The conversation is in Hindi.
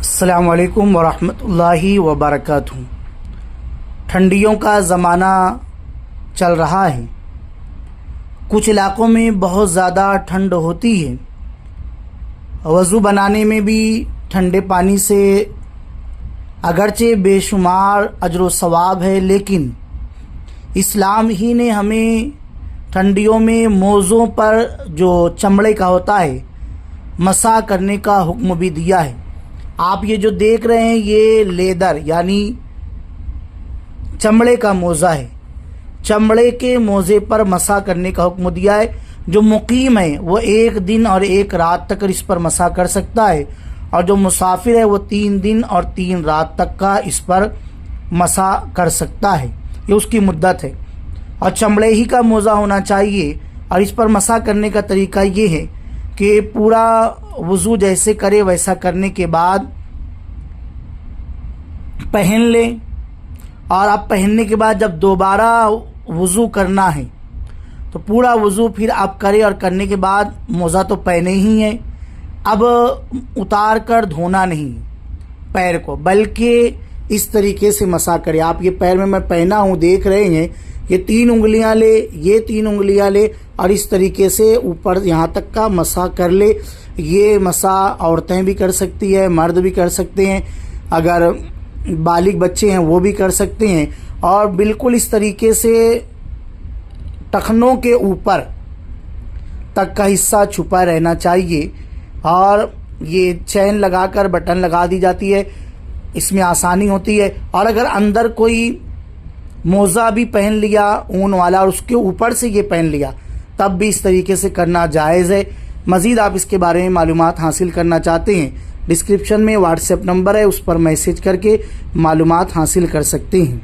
अस्सलामु अलैकुम वरहमतुल्लाहि वबरकातुहू। ठंडियों का ज़माना चल रहा है। कुछ इलाक़ों में बहुत ज़्यादा ठंड होती है। वज़ू बनाने में भी ठंडे पानी से अगरचे बेशुमार अजर व सवाब है, लेकिन इस्लाम ही ने हमें ठंडियों में मोज़ों पर जो चमड़े का होता है मसा करने का हुक्म भी दिया है। आप ये जो देख रहे हैं ये लेदर यानी चमड़े का मोज़ा है। चमड़े के मोज़े पर मसा करने का हुक्म दिया है। जो मुकीम है वो 1 दिन और 1 रात तक इस पर मसा कर सकता है, और जो मुसाफिर है वो 3 दिन और 3 रात तक का इस पर मसा कर सकता है। ये उसकी मुद्दत है और चमड़े ही का मोज़ा होना चाहिए। और इस पर मसा करने का तरीका ये है कि पूरा वज़ू जैसे करे वैसा करने के बाद पहन लें, और आप पहनने के बाद जब दोबारा वज़ू करना है तो पूरा वज़ू फिर आप करें, और करने के बाद मोज़ा तो पहने ही है, अब उतार कर धोना नहीं पैर को, बल्कि इस तरीके से मसा करें। आप ये पैर में मैं पहना हूँ, देख रहे हैं, ये 3 उंगलियां ले, ये 3 उंगलियां ले, और इस तरीके से ऊपर यहाँ तक का मसा कर ले। ये मसा औरतें भी कर सकती है, मर्द भी कर सकते हैं, अगर बालिग बच्चे हैं वो भी कर सकते हैं। और बिल्कुल इस तरीके से टखनों के ऊपर तक का हिस्सा छुपा रहना चाहिए, और ये चैन लगाकर बटन लगा दी जाती है, इसमें आसानी होती है। और अगर अंदर कोई मोज़ा भी पहन लिया ऊन वाला और उसके ऊपर से ये पहन लिया, तब भी इस तरीके से करना जायज़ है। मज़ीद आप इसके बारे में मालूमात हासिल करना चाहते हैं, डिस्क्रिप्शन में व्हाट्सएप नंबर है, उस पर मैसेज करके मालूमात हासिल कर सकते हैं।